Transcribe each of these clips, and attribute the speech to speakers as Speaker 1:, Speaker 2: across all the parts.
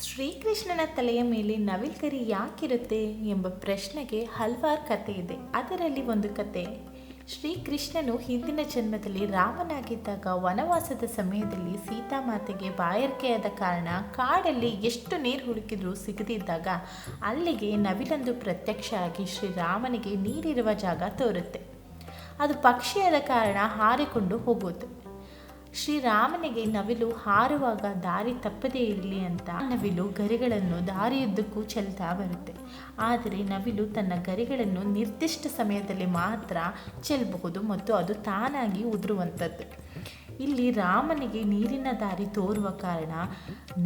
Speaker 1: ಶ್ರೀಕೃಷ್ಣನ ತಲೆಯ ಮೇಲೆ ನವಿಲ್ಗರಿ ಯಾಕಿರುತ್ತೆ ಎಂಬ ಪ್ರಶ್ನೆಗೆ ಹಲವಾರು ಕತೆ ಇದೆ. ಅದರಲ್ಲಿ ಒಂದು ಕತೆ, ಶ್ರೀಕೃಷ್ಣನು ಹಿಂದಿನ ಜನ್ಮದಲ್ಲಿ ರಾಮನಾಗಿದ್ದಾಗ ವನವಾಸದ ಸಮಯದಲ್ಲಿ ಸೀತಾಮಾತೆಗೆ ಬಾಯಾರಿಕೆಯಾದ ಕಾರಣ ಕಾಡಲ್ಲಿ ಎಷ್ಟು ನೀರು ಹುಡುಕಿದ್ರೂ ಸಿಗದಿದ್ದಾಗ ಅಲ್ಲಿಗೆ ನವಿಲೊಂದು ಪ್ರತ್ಯಕ್ಷ ಆಗಿ ಶ್ರೀರಾಮನಿಗೆ ನೀರಿರುವ ಜಾಗ ತೋರುತ್ತೆ. ಅದು ಪಕ್ಷಿಯಾದ ಕಾರಣ ಹಾರಿಕೊಂಡು ಹೋಗುತ್ತೆ. ಶ್ರೀರಾಮನಿಗೆ ನವಿಲು ಹಾರುವಾಗ ದಾರಿ ತಪ್ಪದೇ ಇರಲಿ ಅಂತ ನವಿಲು ಗರಿಗಳನ್ನು ದಾರಿಯುದ್ದಕ್ಕೂ ಚೆಲ್ತಾ ಬರುತ್ತೆ. ಆದರೆ ನವಿಲು ತನ್ನ ಗರಿಗಳನ್ನು ನಿರ್ದಿಷ್ಟ ಸಮಯದಲ್ಲಿ ಮಾತ್ರ ಚೆಲ್ಲಬಹುದು ಮತ್ತು ಅದು ತಾನಾಗಿ ಉದುರುವಂಥದ್ದು. ಇಲ್ಲಿ ರಾಮನಿಗೆ ನೀರಿನ ದಾರಿ ತೋರುವ ಕಾರಣ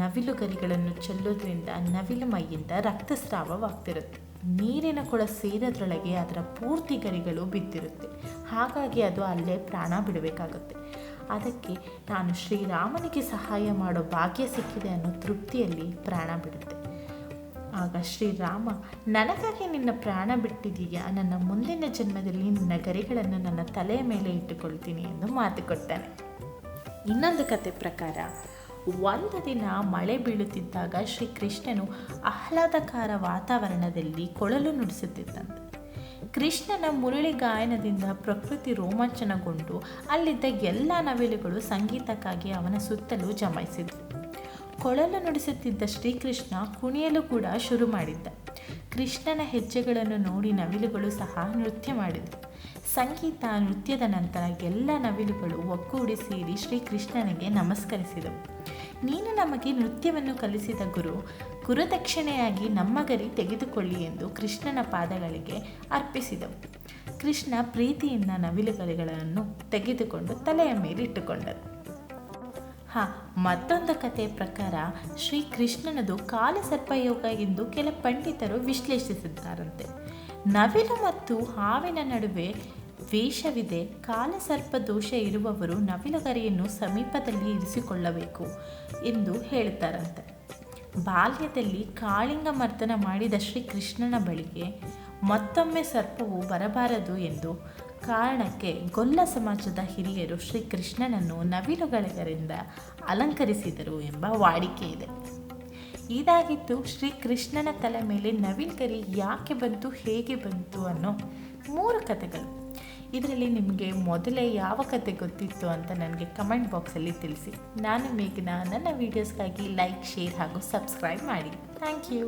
Speaker 1: ನವಿಲು ಗರಿಗಳನ್ನು ಚೆಲ್ಲೋದ್ರಿಂದ ನವಿಲು ಮೈಯಿಂದ ರಕ್ತಸ್ರಾವವಾಗ್ತಿರುತ್ತೆ. ನೀರಿನ ಕೊಳ ಸೇರೋದ್ರೊಳಗೆ ಅದರ ಪೂರ್ತಿ ಗರಿಗಳು ಬಿದ್ದಿರುತ್ತೆ. ಹಾಗಾಗಿ ಅದು ಅಲ್ಲೇ ಪ್ರಾಣ ಬಿಡಬೇಕಾಗುತ್ತೆ. ಅದಕ್ಕೆ ನಾನು ಶ್ರೀರಾಮನಿಗೆ ಸಹಾಯ ಮಾಡೋ ಭಾಗ್ಯ ಸಿಕ್ಕಿದೆ ಅನ್ನೋ ತೃಪ್ತಿಯಲ್ಲಿ ಪ್ರಾಣ ಬಿಡುತ್ತೆ. ಆಗ ಶ್ರೀರಾಮ, ನನಗಾಗಿ ನಿನ್ನ ಪ್ರಾಣ ಬಿಟ್ಟಿದೀಯಾ, ನನ್ನ ಮುಂದಿನ ಜನ್ಮದಲ್ಲಿ ನಿನ್ನ ಗರಿಗಳನ್ನು ನನ್ನ ತಲೆಯ ಮೇಲೆ ಇಟ್ಟುಕೊಳ್ತೀನಿ ಎಂದು ಮಾತು ಕೊಡ್ತಾನೆ. ಇನ್ನೊಂದು ಕತೆ ಪ್ರಕಾರ, ಒಂದು ದಿನ ಮಳೆ ಬೀಳುತ್ತಿದ್ದಾಗ ಶ್ರೀಕೃಷ್ಣನು ಆಹ್ಲಾದಕರ ವಾತಾವರಣದಲ್ಲಿ ಕೊಳಲು ನುಡಿಸುತ್ತಿದ್ದಂತೆ. ಕೃಷ್ಣನ ಮುರಳಿ ಗಾಯನದಿಂದ ಪ್ರಕೃತಿ ರೋಮಾಂಚನಗೊಂಡು ಅಲ್ಲಿದ್ದ ಎಲ್ಲ ನವಿಲುಗಳು ಸಂಗೀತಕ್ಕಾಗಿ ಅವನ ಸುತ್ತಲೂ ಜಮಾಯಿಸಿದ್ವು. ಕೊಳಲು ನುಡಿಸುತ್ತಿದ್ದ ಶ್ರೀಕೃಷ್ಣ ಕುಣಿಯಲು ಕೂಡ ಶುರು ಮಾಡಿದ್ದ. ಕೃಷ್ಣನ ಹೆಜ್ಜೆಗಳನ್ನು ನೋಡಿ ನವಿಲುಗಳು ಸಹ ನೃತ್ಯ ಮಾಡಿದವು. ಸಂಗೀತ ನೃತ್ಯದ ನಂತರ ಎಲ್ಲ ನವಿಲುಗಳು ಒಗ್ಗೂಡಿ ಸೇರಿ ಶ್ರೀಕೃಷ್ಣನಿಗೆ ನಮಸ್ಕರಿಸಿದವು. ನೀನು ನಮಗೆ ನೃತ್ಯವನ್ನು ಕಲಿಸಿದ ಗುರುದಕ್ಷಿಣೆಯಾಗಿ ನಮ್ಮ ಗರಿ ತೆಗೆದುಕೊಳ್ಳಿ ಎಂದು ಕೃಷ್ಣನ ಪಾದಗಳಿಗೆ ಅರ್ಪಿಸಿದವು. ಕೃಷ್ಣ ಪ್ರೀತಿಯಿಂದ ನವಿಲುಗರಿಗಳನ್ನು ತೆಗೆದುಕೊಂಡು ತಲೆಯ ಮೇಲೆ ಇಟ್ಟುಕೊಂಡರು. ಮತ್ತೊಂದು ಕಥೆಯ ಪ್ರಕಾರ, ಶ್ರೀಕೃಷ್ಣನದು ಕಾಲಸರ್ಪಯೋಗ ಎಂದು ಕೆಲ ಪಂಡಿತರು ವಿಶ್ಲೇಷಿಸಿದ್ದಾರಂತೆ. ನವಿಲು ಮತ್ತು ಹಾವಿನ ನಡುವೆ ವೇಷವಿದೆ. ಕಾಲಸರ್ಪ ದೋಷ ಇರುವವರು ನವಿಲುಗರಿಯನ್ನು ಸಮೀಪದಲ್ಲಿ ಇರಿಸಿಕೊಳ್ಳಬೇಕು ಎಂದು ಹೇಳ್ತಾರಂತೆ. ಬಾಲ್ಯದಲ್ಲಿ ಕಾಳಿಂಗ ಮರ್ದನ ಮಾಡಿದ ಶ್ರೀಕೃಷ್ಣನ ಬಳಿಗೆ ಮತ್ತೊಮ್ಮೆ ಸರ್ಪವು ಬರಬಾರದು ಎಂದು ಕಾರಣಕ್ಕೆ ಗೊಲ್ಲ ಸಮಾಜದ ಹಿರಿಯರು ಶ್ರೀಕೃಷ್ಣನನ್ನು ನವಿಲುಗಳಿಂದ ಅಲಂಕರಿಸಿದರು ಎಂಬ ವಾಡಿಕೆ ಇದೆ. ಇದಾಗಿತ್ತು ಶ್ರೀಕೃಷ್ಣನ ತಲೆ ಮೇಲೆ ನವಿಲ್ಗರಿ ಯಾಕೆ ಬಂತು, ಹೇಗೆ ಬಂತು ಅನ್ನೋ 3 ಕಥೆಗಳು. ಇದರಲ್ಲಿ ನಿಮಗೆ ಮೊದಲೇ ಯಾವ ಕತೆ ಗೊತ್ತಿತ್ತು ಅಂತ ನನಗೆ ಕಮೆಂಟ್ ಬಾಕ್ಸಲ್ಲಿ ತಿಳಿಸಿ. ನಾನು ಮೇಘನಾ. ನನ್ನ ವೀಡಿಯೋಸ್ಗಾಗಿ ಲೈಕ್, ಶೇರ್ ಹಾಗೂ ಸಬ್ಸ್ಕ್ರೈಬ್ ಮಾಡಿ. Thank you.